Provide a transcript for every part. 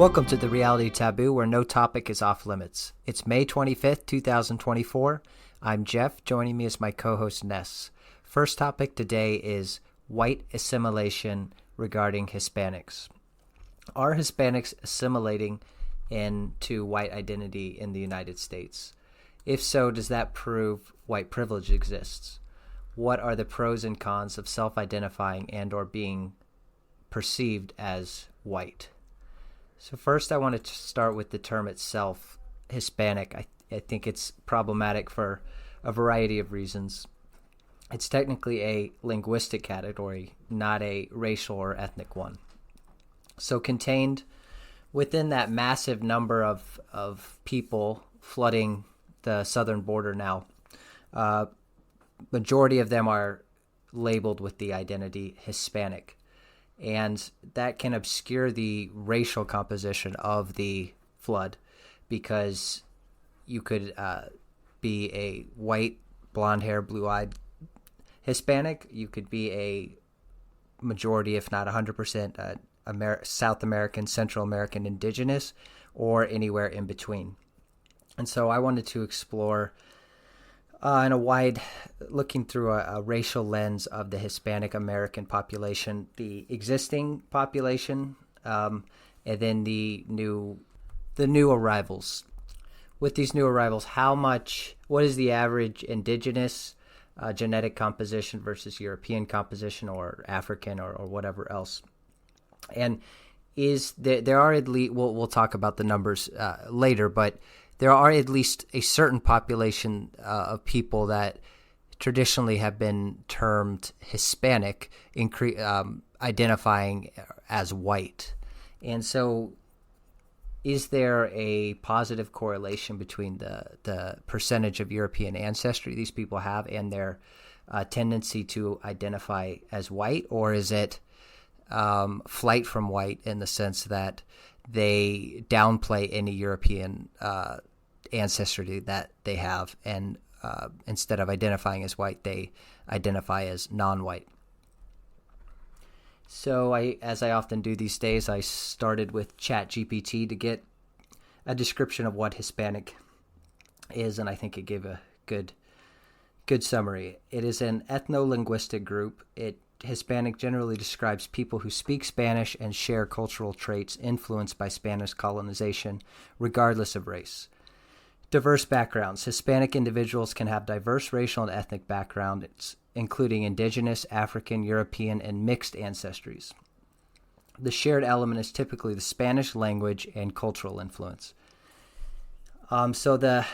Welcome to the Reality Taboo, where no topic is off limits. It's May 25th, 2024. I'm Jeff. Joining me is my co-host Ness. First topic today is white assimilation regarding Hispanics. Are Hispanics assimilating into white identity in the United States? If so, does that prove white privilege exists? What are the pros and cons of self-identifying and or being perceived as white? So first, I want to start with the term itself, Hispanic. I think it's problematic for a variety of reasons. It's technically a linguistic category, not a racial or ethnic one. So contained within that massive number of people flooding the southern border now, majority of them are labeled with the identity Hispanic. And that can obscure the racial composition of the flood, because you could be a white, blonde-haired, blue-eyed Hispanic. You could be a majority, if not 100%, South American, Central American indigenous, or anywhere in between. And so I wanted to explore in a wide, looking through a racial lens of the Hispanic American population, the existing population, and then the new arrivals. With these new arrivals, what is the average indigenous genetic composition versus European composition, or African, or whatever else? And there are at least, we'll talk about the numbers later, but there are at least a certain population of people that traditionally have been termed Hispanic, identifying as white. And so is there a positive correlation between the percentage of European ancestry these people have and their tendency to identify as white? Or is it flight from white, in the sense that they downplay any European ancestry that they have, and instead of identifying as white, they identify as non-white? So as I often do these days, I started with ChatGPT to get a description of what Hispanic is, and I think it gave a good summary. It is an ethno-linguistic group. Hispanic generally describes people who speak Spanish and share cultural traits influenced by Spanish colonization, regardless of race. Diverse backgrounds. Hispanic individuals can have diverse racial and ethnic backgrounds, including indigenous, African, European, and mixed ancestries. The shared element is typically the Spanish language and cultural influence. So the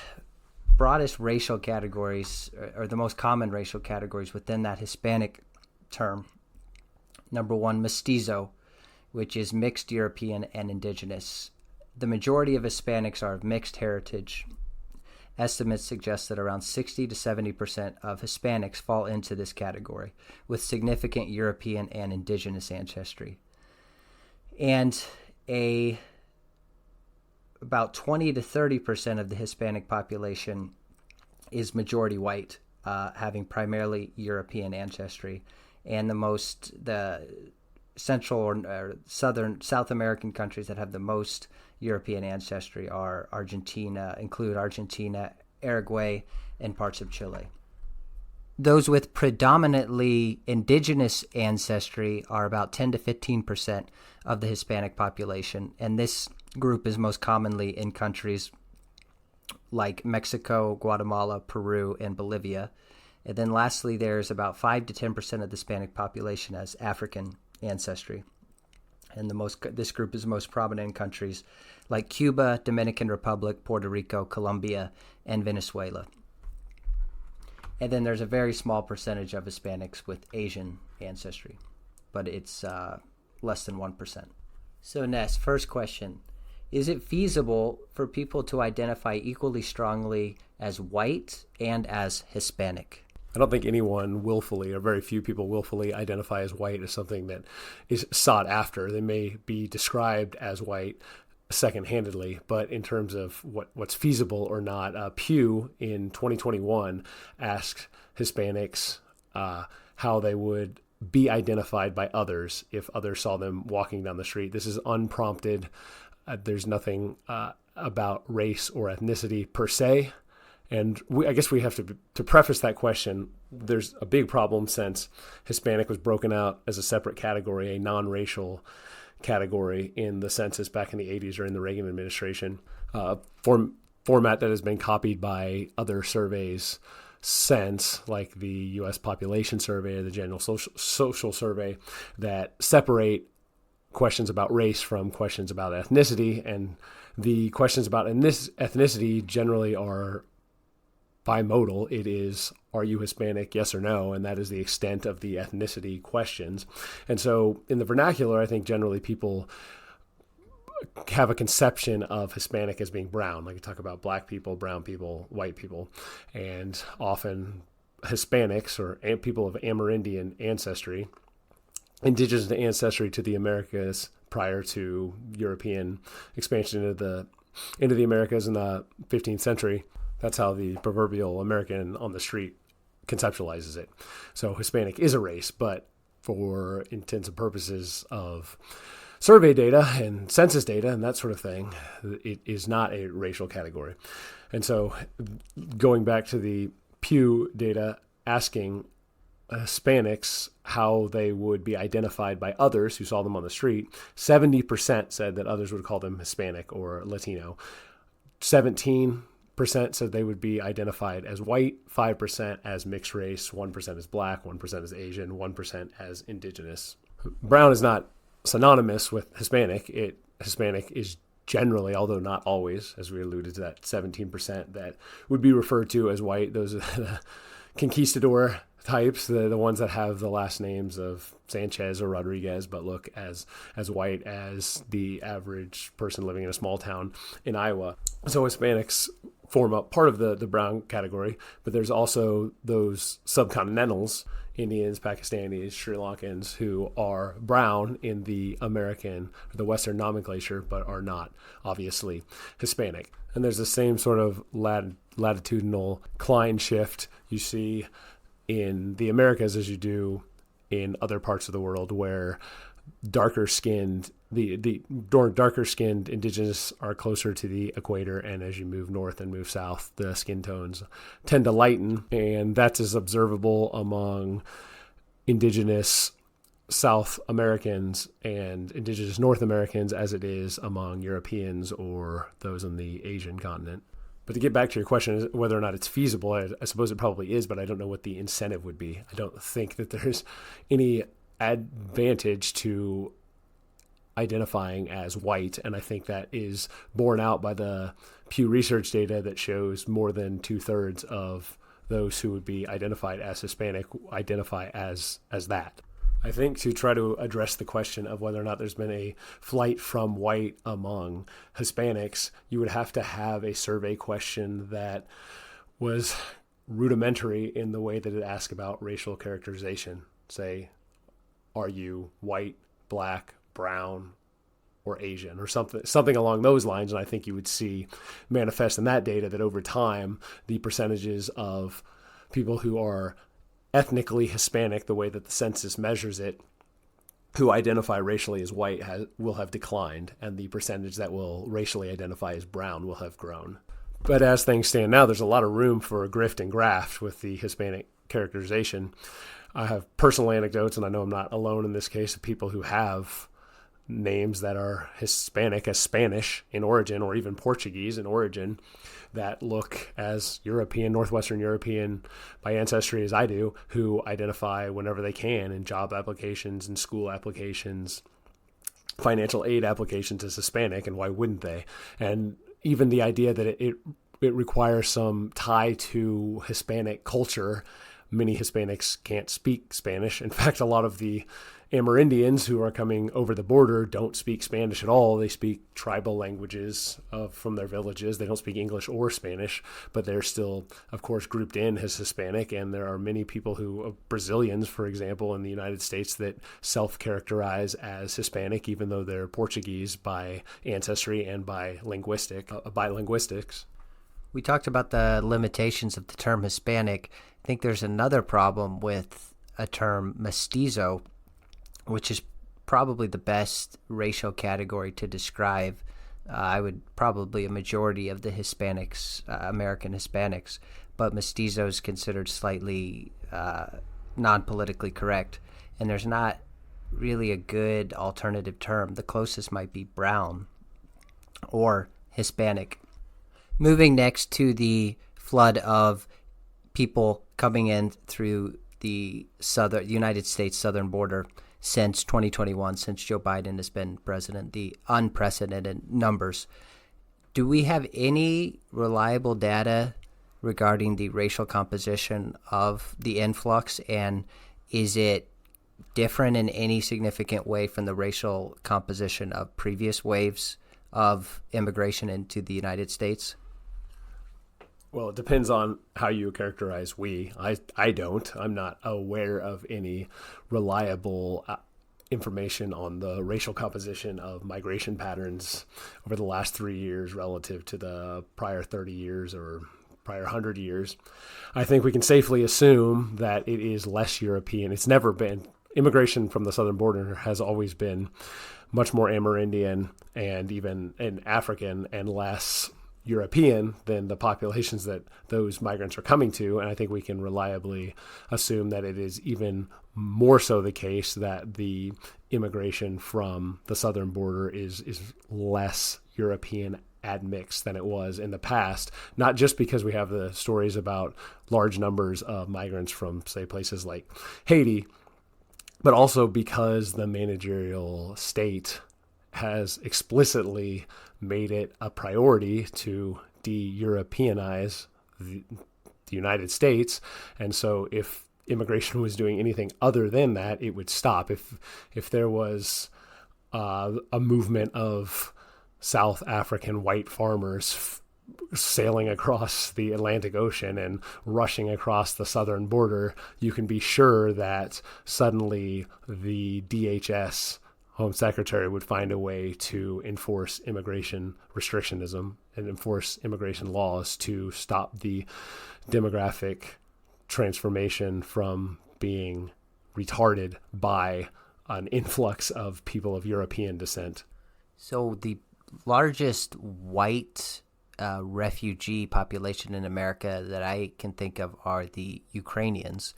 broadest racial categories, or the most common racial categories within that Hispanic term: number one, mestizo, which is mixed European and indigenous. The majority of Hispanics are of mixed heritage. Estimates suggest that around 60 to 70% of Hispanics fall into this category, with significant European and indigenous ancestry. And about 20 to 30% of the Hispanic population is majority white, having primarily European ancestry. And the Central or South American countries that have the most European ancestry include Argentina, Uruguay, and parts of Chile. Those with predominantly indigenous ancestry are about 10 to 15% of the Hispanic population, and this group is most commonly in countries like Mexico, Guatemala, Peru, and Bolivia. And then lastly, there's about 5 to 10% of the Hispanic population has African ancestry. And this group is most prominent in countries like Cuba, Dominican Republic, Puerto Rico, Colombia, and Venezuela. And then there's a very small percentage of Hispanics with Asian ancestry, but it's less than 1%. So Ness, first question: is it feasible for people to identify equally strongly as white and as Hispanic? I don't think anyone willfully, or very few people willfully, identify as white as something that is sought after. They may be described as white second-handedly, but in terms of what's feasible or not, Pew in 2021 asked Hispanics how they would be identified by others if others saw them walking down the street. This is unprompted There's nothing about race or ethnicity per se. And I guess we have to preface that question. There's a big problem since Hispanic was broken out as a separate category, a non-racial category in the census back in the 80s or in the Reagan administration. Format that has been copied by other surveys since, like the U.S. Population Survey or the General Social Survey, that separate questions about race from questions about ethnicity. And the questions about ethnicity generally are bimodal. It is, are you Hispanic, yes or no? And that is the extent of the ethnicity questions. And so in the vernacular, I think generally people have a conception of Hispanic as being brown. Like you talk about black people, brown people, white people, and often Hispanics or people of Amerindian ancestry, indigenous ancestry to the Americas prior to European expansion into the Americas in the 15th century. That's how the proverbial American on the street conceptualizes it. So Hispanic is a race, but for intents and purposes of survey data and census data and that sort of thing, it is not a racial category. And so going back to the Pew data, asking Hispanics how they would be identified by others who saw them on the street, 70% said that others would call them Hispanic or Latino. 17% said they would be identified as white, 5% as mixed race, 1% as black, 1% as Asian, 1% as indigenous. Brown is not synonymous with Hispanic. Hispanic is generally, although not always, as we alluded to, that 17% that would be referred to as white. Those are the conquistador types, the ones that have the last names of Sanchez or Rodriguez, but look as white as the average person living in a small town in Iowa. So Hispanics form up part of the brown category, but there's also those subcontinentals, Indians, Pakistanis, Sri Lankans, who are brown in the American, or the Western nomenclature, but are not obviously Hispanic. And there's the same sort of latitudinal Klein shift you see in the Americas as you do in other parts of the world, where darker skinned indigenous are closer to the equator, and as you move north and move south, the skin tones tend to lighten, and that's as observable among indigenous South Americans and indigenous North Americans as it is among Europeans or those on the Asian continent. But to get back to your question, whether or not it's feasible, I suppose it probably is, but I don't know what the incentive would be. I don't think that there's any advantage to identifying as white, and I think that is borne out by the Pew Research data that shows more than 2/3 of those who would be identified as Hispanic identify as that. I think to try to address the question of whether or not there's been a flight from white among Hispanics, you would have to have a survey question that was rudimentary in the way that it asked about racial characterization. Say, are you white, black, brown, or Asian, or something along those lines. And I think you would see manifest in that data that over time, the percentages of people who are ethnically Hispanic, the way that the census measures it, who identify racially as white will have declined, and the percentage that will racially identify as brown will have grown. But as things stand now, there's a lot of room for grift and graft with the Hispanic characterization. I have personal anecdotes, and I know I'm not alone in this case, of people who have names that are Hispanic as Spanish in origin, or even Portuguese in origin, that look as European, Northwestern European by ancestry as I do, who identify whenever they can in job applications and school applications, financial aid applications as Hispanic, and why wouldn't they? And even the idea that it requires some tie to Hispanic culture. Many Hispanics can't speak Spanish. In fact, a lot of the Amerindians who are coming over the border don't speak Spanish at all. They speak tribal languages from their villages. They don't speak English or Spanish, but they're still, of course, grouped in as Hispanic. And there are many people Brazilians, for example, in the United States that self-characterize as Hispanic, even though they're Portuguese by ancestry and by linguistics. We talked about the limitations of the term Hispanic. I think there's another problem with a term mestizo, which is probably the best racial category to describe I would probably a majority of the Hispanics, American Hispanics, but mestizo is considered slightly non-politically correct, and there's not really a good alternative term. The closest might be brown or Hispanic. Moving next to the flood of people coming in through the United States southern border since 2021, since Joe Biden has been president, the unprecedented numbers. Do we have any reliable data regarding the racial composition of the influx, and is it different in any significant way from the racial composition of previous waves of immigration into the United States? Well, it depends on how you characterize we. I don't. I'm not aware of any reliable information on the racial composition of migration patterns over the last 3 years relative to the prior 30 years or prior 100 years. I think we can safely assume that it is less European. It's never been. Immigration from the southern border has always been much more Amerindian and even African and less European than the populations that those migrants are coming to. And I think we can reliably assume that it is even more so the case that the immigration from the southern border is less European admixed than it was in the past, not just because we have the stories about large numbers of migrants from, say, places like Haiti, but also because the managerial state has explicitly made it a priority to de-Europeanize the United States. And so if immigration was doing anything other than that, it would stop. If there was a movement of South African white farmers sailing across the Atlantic Ocean and rushing across the southern border, you can be sure that suddenly the DHS Home Secretary would find a way to enforce immigration restrictionism and enforce immigration laws to stop the demographic transformation from being retarded by an influx of people of European descent. So the largest white refugee population in America that I can think of are the Ukrainians.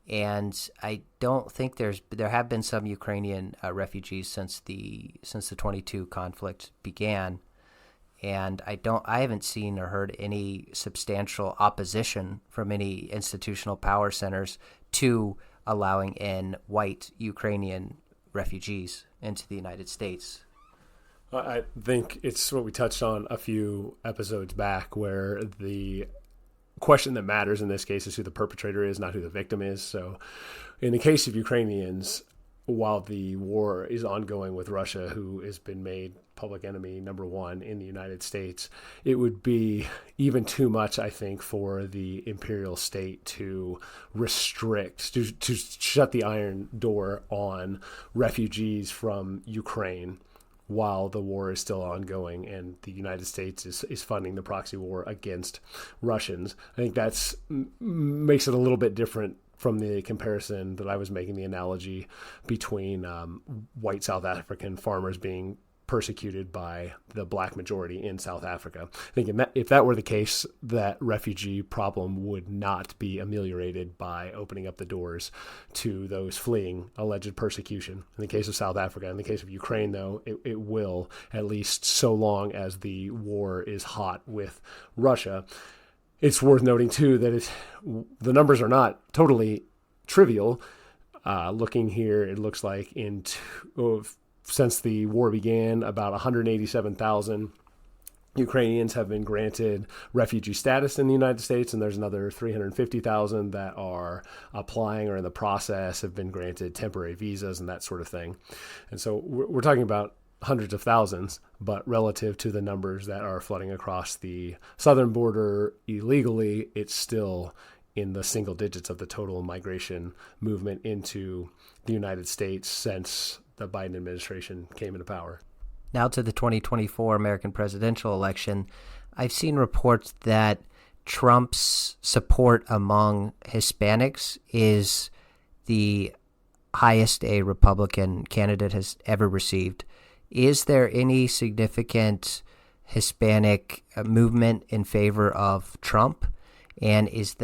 And I don't think there have been some Ukrainian refugees since the 22 conflict began, and I haven't seen or heard any substantial opposition from any institutional power centers to allowing in white Ukrainian refugees into the United States. I think it's what we touched on a few episodes back, where the question that matters in this case is who the perpetrator is, not who the victim is. So in the case of Ukrainians, while the war is ongoing with Russia, who has been made public enemy number one in the United States, it would be even too much, I think, for the imperial state to restrict, to shut the iron door on refugees from Ukraine while the war is still ongoing and the United States is funding the proxy war against Russians. I think that's makes it a little bit different from the comparison that I was making, the analogy between white South African farmers being persecuted by the black majority in South Africa. I think if that were the case, that refugee problem would not be ameliorated by opening up the doors to those fleeing alleged persecution. In the case of South Africa, in the case of Ukraine, though, it will, at least so long as the war is hot with Russia. It's worth noting, too, that the numbers are not totally trivial. Looking here, it looks like since the war began, about 187,000 Ukrainians have been granted refugee status in the United States, and there's another 350,000 that are applying or in the process, have been granted temporary visas and that sort of thing. And so we're talking about hundreds of thousands, but relative to the numbers that are flooding across the southern border illegally, it's still in the single digits of the total migration movement into the United States since the Biden administration came into power. Now to the 2024 American presidential election. I've seen reports that Trump's support among Hispanics is the highest a Republican candidate has ever received. Is there any significant Hispanic movement in favor of Trump? And does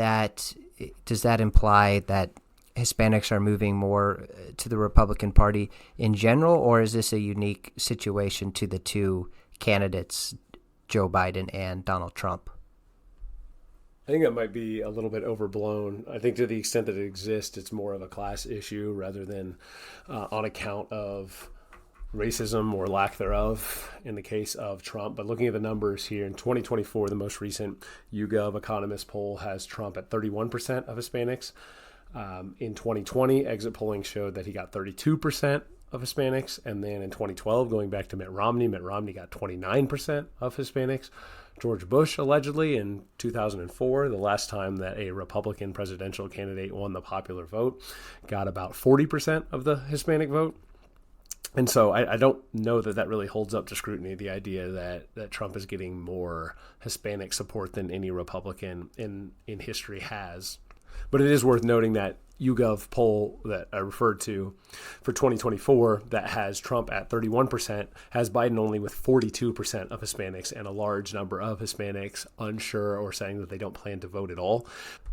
that imply that Hispanics are moving more to the Republican Party in general, or is this a unique situation to the two candidates, Joe Biden and Donald Trump? I think that might be a little bit overblown. I think to the extent that it exists, it's more of a class issue rather than on account of racism or lack thereof in the case of Trump. But looking at the numbers here in 2024, the most recent YouGov Economist poll has Trump at 31% of Hispanics. In 2020, exit polling showed that he got 32% of Hispanics. And then in 2012, going back to Mitt Romney got 29% of Hispanics. George Bush, allegedly, in 2004, the last time that a Republican presidential candidate won the popular vote, got about 40% of the Hispanic vote. And so I don't know that really holds up to scrutiny, the idea that Trump is getting more Hispanic support than any Republican in history has. But it is worth noting that YouGov poll that I referred to for 2024 that has Trump at 31% has Biden only with 42% of Hispanics, and a large number of Hispanics unsure or saying that they don't plan to vote at all.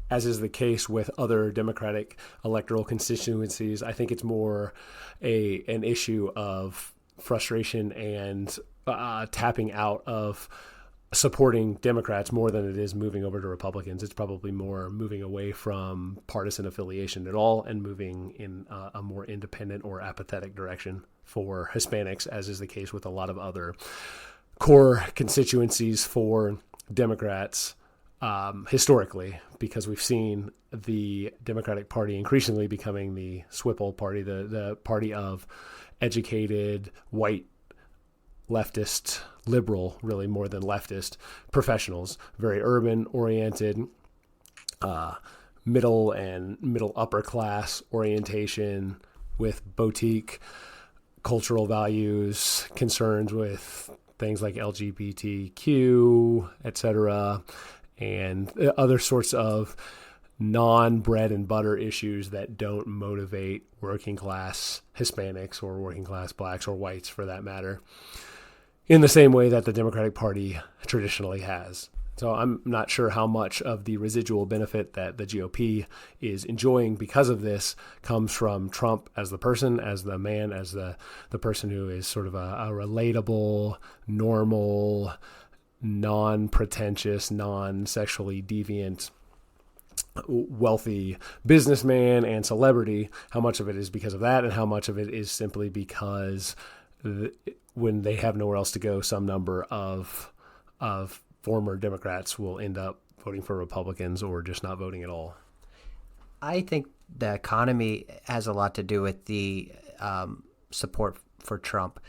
As is the case with other Democratic electoral constituencies, I think it's more an issue of frustration and tapping out of supporting Democrats more than it is moving over to Republicans. It's probably more moving away from partisan affiliation at all and moving in a more independent or apathetic direction for Hispanics, as is the case with a lot of other core constituencies for Democrats historically, because we've seen the Democratic Party increasingly becoming the Swipple Party, the party of educated, white, leftist, liberal, really more than leftist professionals, very urban oriented, middle and middle upper class orientation with boutique cultural values, concerns with things like LGBTQ, etc., and other sorts of non-bread and butter issues that don't motivate working class Hispanics or working class blacks or whites for that matter, in the same way that the Democratic Party traditionally has. So I'm not sure how much of the residual benefit that the GOP is enjoying because of this comes from Trump as the person, as the man, as the person who is sort of a relatable, normal, non-pretentious, non-sexually deviant, wealthy businessman and celebrity. How much of it is because of that, and how much of it is simply because when they have nowhere else to go, some number of former Democrats will end up voting for Republicans or just not voting at all? I think the economy has a lot to do with the support for Trump.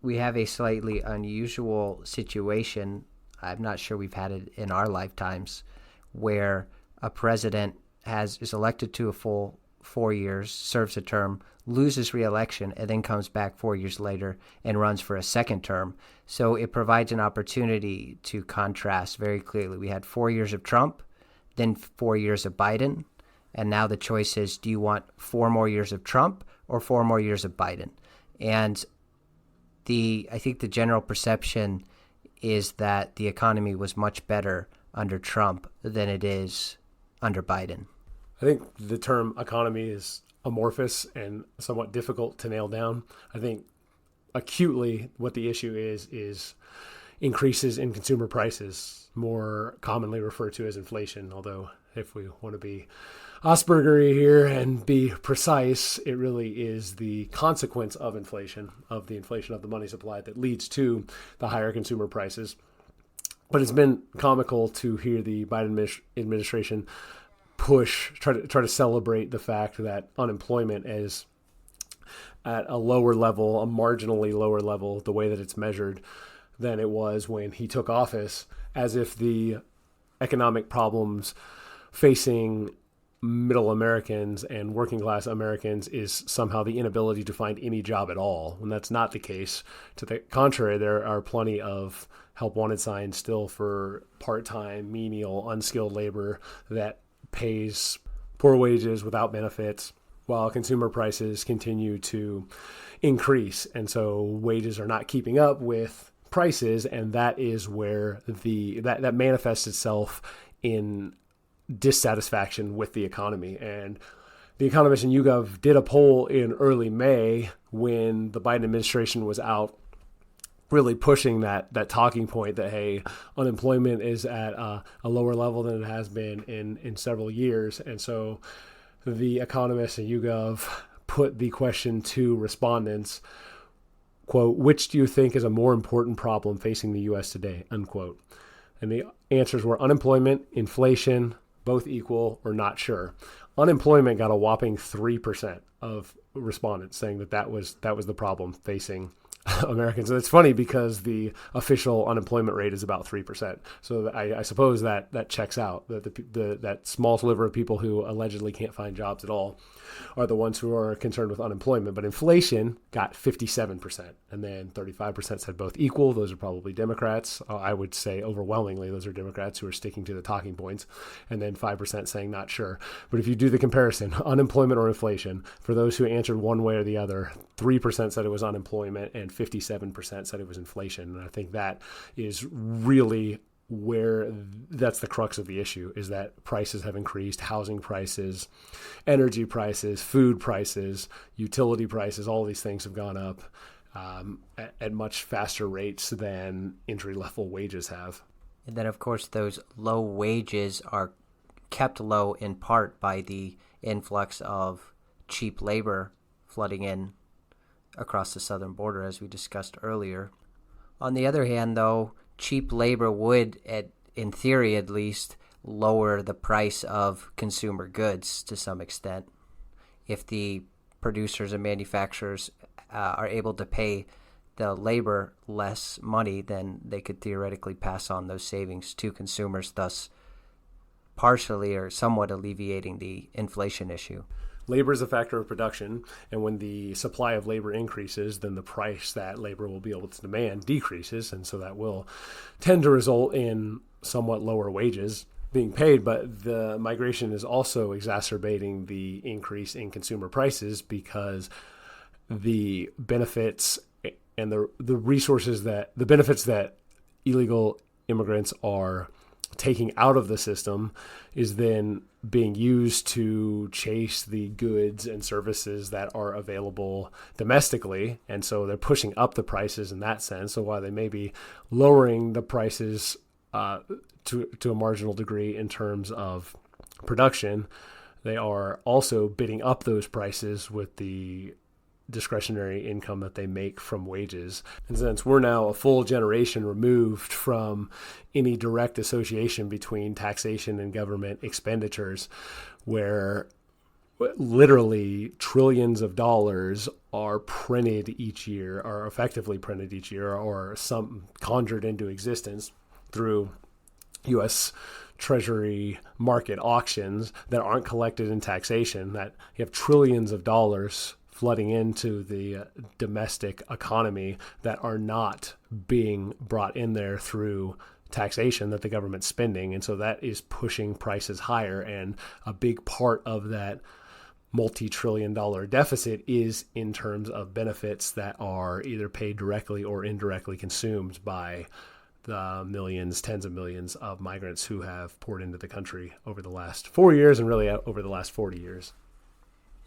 We have a slightly unusual situation. I'm not sure we've had it in our lifetimes, where a president is elected to a full 4 years, serves a term, loses re-election, and then comes back 4 years later and runs for a second term. So it provides an opportunity to contrast very clearly. We had 4 years of Trump, then 4 years of Biden, and now the choice is, do you want 4 more years of Trump or 4 more years of Biden? And I think the general perception is that the economy was much better under Trump than it is under Biden. I think the term economy is amorphous and somewhat difficult to nail down. I think acutely what the issue is increases in consumer prices, more commonly referred to as inflation. Although if we want to be Aspergery here and be precise, it really is the consequence of inflation, of the inflation of the money supply, that leads to the higher consumer prices. But it's been comical to hear the Biden administration try to celebrate the fact that unemployment is at a lower level, a marginally lower level, the way that it's measured, than it was when he took office, as if the economic problems facing middle Americans and working class Americans is somehow the inability to find any job at all, when that's not the case. To the contrary, there are plenty of help wanted signs still for part-time, menial, unskilled labor that pays poor wages without benefits, while consumer prices continue to increase. And so wages are not keeping up with prices, and that is where that manifests itself in dissatisfaction with the economy. And the economist in YouGov did a poll in early May when the Biden administration was out really pushing that talking point that, hey, unemployment is at a lower level than it has been in several years. And so the economist in YouGov put the question to respondents, quote, which do you think is a more important problem facing the U.S. today, unquote. And the answers were unemployment, inflation, both equal, or not sure. Unemployment got a whopping 3% of respondents saying that was the problem facing Americans. And it's funny because the official unemployment rate is about 3%. So I suppose that checks out. That small sliver of people who allegedly can't find jobs at all are the ones who are concerned with unemployment. But inflation got 57%. And then 35% said both equal. Those are probably Democrats. I would say overwhelmingly those are Democrats who are sticking to the talking points. And then 5% saying not sure. But if you do the comparison, unemployment or inflation, for those who answered one way or the other, 3% said it was unemployment and 57% said it was inflation. And I think that is really where that's the crux of the issue, is that prices have increased, housing prices, energy prices, food prices, utility prices, all these things have gone up at much faster rates than entry-level wages have. And then, of course, those low wages are kept low in part by the influx of cheap labor flooding in across the southern border, as we discussed earlier. On the other hand, though, cheap labor would, in theory at least, lower the price of consumer goods to some extent. If the producers and manufacturers are able to pay the labor less money, then they could theoretically pass on those savings to consumers, thus partially or somewhat alleviating the inflation issue. Labor is a factor of production, and when the supply of labor increases, then the price that labor will be able to demand decreases, and so that will tend to result in somewhat lower wages being paid. But the migration is also exacerbating the increase in consumer prices because the benefits and the benefits that illegal immigrants are taking out of the system is then being used to chase the goods and services that are available domestically. And so they're pushing up the prices in that sense. So while they may be lowering the prices to a marginal degree in terms of production, they are also bidding up those prices with the discretionary income that they make from wages. And since we're now a full generation removed from any direct association between taxation and government expenditures, where literally trillions of dollars are printed each year, are effectively printed each year, or some conjured into existence through U.S. Treasury market auctions that aren't collected in taxation, that you have trillions of dollars flooding into the domestic economy that are not being brought in there through taxation that the government's spending. And so that is pushing prices higher. And a big part of that multi-trillion-dollar deficit is in terms of benefits that are either paid directly or indirectly consumed by the millions, tens of millions of migrants who have poured into the country over the last 4 years and really over the last 40 years.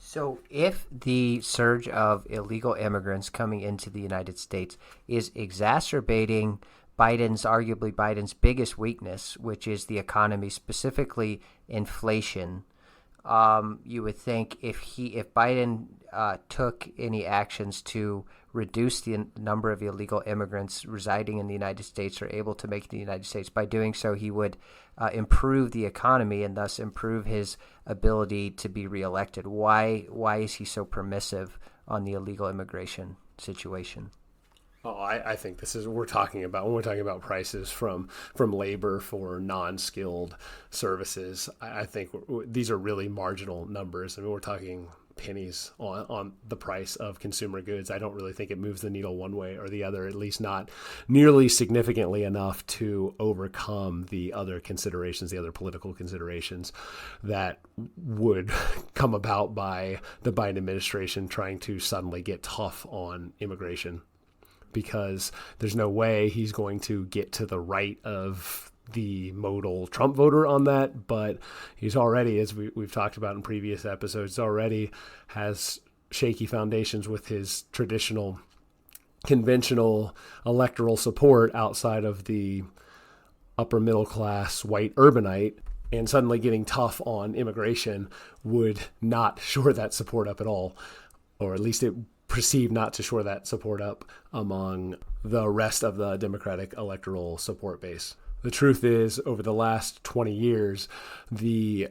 So if the surge of illegal immigrants coming into the United States is exacerbating arguably Biden's biggest weakness, which is the economy, specifically inflation, you would think if Biden took any actions to reduce the number of illegal immigrants residing in the United States or able to make it to the United States, by doing so, he would improve the economy and thus improve his ability to be reelected. Why is he so permissive on the illegal immigration situation? Oh, I think this is what we're talking about when we're talking about prices from labor for non-skilled services. I think these are really marginal numbers. I mean, we're talking pennies on the price of consumer goods. I don't really think it moves the needle one way or the other, at least not nearly significantly enough to overcome the other considerations, the other political considerations that would come about by the Biden administration trying to suddenly get tough on immigration. because there's no way he's going to get to the right of the modal Trump voter on that. But he's already, as we've talked about in previous episodes, already has shaky foundations with his traditional conventional electoral support outside of the upper middle class white urbanite, and suddenly getting tough on immigration would not shore that support up at all, or at least it perceived not to shore that support up among the rest of the Democratic electoral support base. The truth is, over the last 20 years, the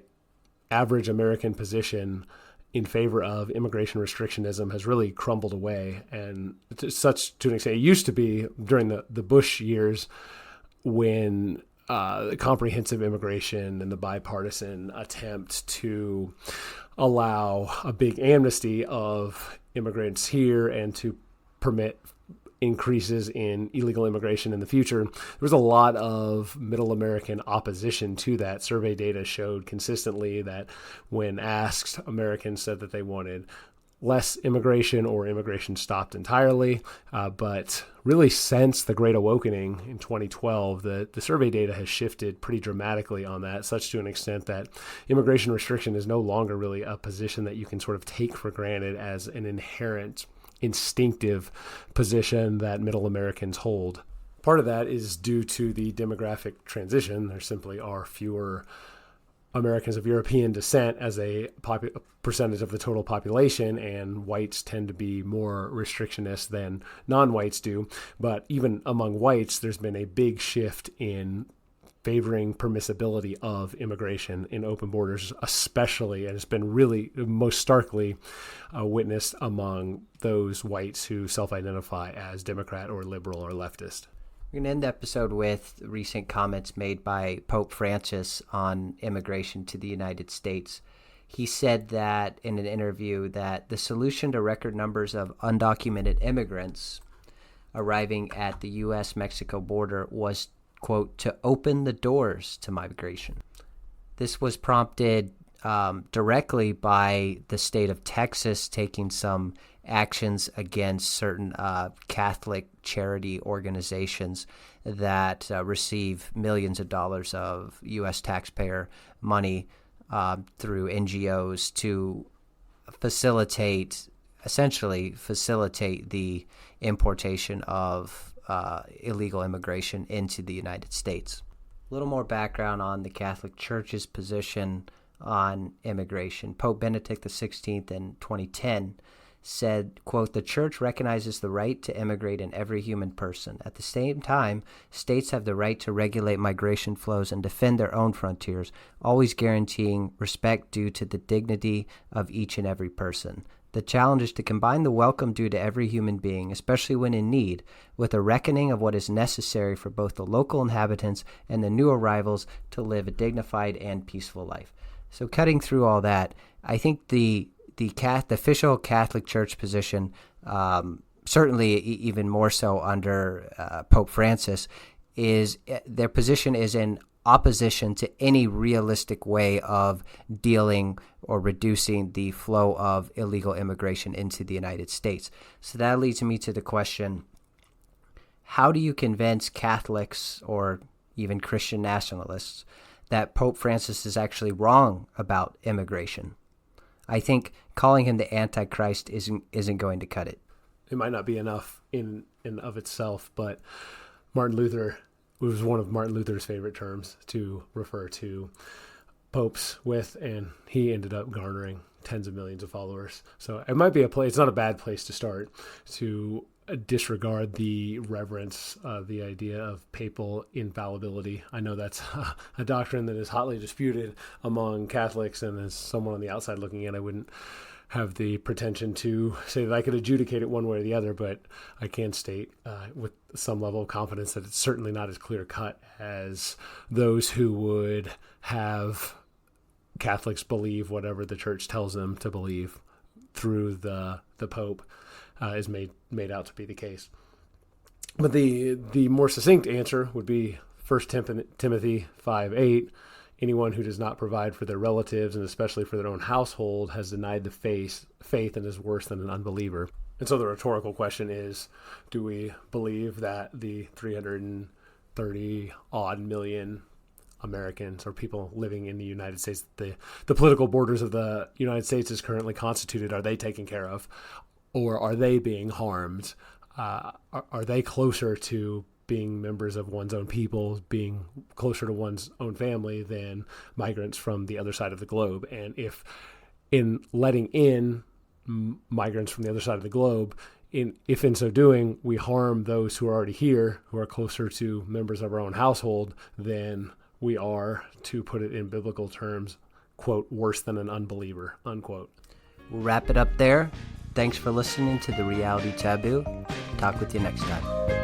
average American position in favor of immigration restrictionism has really crumbled away. And to an extent, it used to be during the Bush years when comprehensive immigration and the bipartisan attempt to allow a big amnesty of immigrants here and to permit increases in illegal immigration in the future. There was a lot of middle American opposition to that. Survey data showed consistently that when asked, Americans said that they wanted less immigration or immigration stopped entirely. But really since the Great Awakening in 2012, the survey data has shifted pretty dramatically on that, such to an extent that immigration restriction is no longer really a position that you can sort of take for granted as an inherent instinctive position that middle Americans hold. Part of that is due to the demographic transition. There simply are fewer Americans of European descent as a percentage of the total population, and whites tend to be more restrictionist than non-whites do. But even among whites, there's been a big shift in favoring permissibility of immigration in open borders, especially, and it's been really most starkly witnessed among those whites who self-identify as Democrat or liberal or leftist. We're going to end the episode with recent comments made by Pope Francis on immigration to the United States. He said that in an interview that the solution to record numbers of undocumented immigrants arriving at the U.S.-Mexico border was, quote, to open the doors to migration. This was prompted directly by the state of Texas taking some actions against certain Catholic charity organizations that receive millions of dollars of U.S. taxpayer money through NGOs to essentially facilitate the importation of illegal immigration into the United States. A little more background on the Catholic Church's position on immigration. Pope Benedict XVI in 2010 said, quote, "The Church recognizes the right to immigrate in every human person. At the same time, states have the right to regulate migration flows and defend their own frontiers, always guaranteeing respect due to the dignity of each and every person. The challenge is to combine the welcome due to every human being, especially when in need, with a reckoning of what is necessary for both the local inhabitants and the new arrivals to live a dignified and peaceful life." So cutting through all that, I think the official Catholic Church position, certainly even more so under Pope Francis, is their position is in opposition to any realistic way of dealing or reducing the flow of illegal immigration into the United States. So that leads me to the question, how do you convince Catholics or even Christian nationalists that Pope Francis is actually wrong about immigration? I think calling him the Antichrist isn't going to cut it. It might not be enough in and of itself, but Martin Luther, it was one of Martin Luther's favorite terms to refer to popes with, and he ended up garnering tens of millions of followers. So it might be it's not a bad place to start, to disregard the reverence of the idea of papal infallibility. I know that's a doctrine that is hotly disputed among Catholics, and as someone on the outside looking in, I wouldn't have the pretension to say that I could adjudicate it one way or the other, but I can state with some level of confidence that it's certainly not as clear-cut as those who would have Catholics believe whatever the Church tells them to believe through the Pope is made out to be the case. But the more succinct answer would be 1 Timothy 5:8. Anyone who does not provide for their relatives, and especially for their own household, has denied the faith and is worse than an unbeliever. And so the rhetorical question is, do we believe that the 330 odd million Americans or people living in the United States, the political borders of the United States is currently constituted, are they taken care of, or are they being harmed? Are they closer to being members of one's own people, being closer to one's own family than migrants from the other side of the globe? And if in letting in migrants from the other side of the globe, if in so doing we harm those who are already here, who are closer to members of our own household, then we are, to put it in biblical terms, quote, worse than an unbeliever, unquote. We'll wrap it up there. Thanks for listening to The Reality Taboo. Talk with you next time.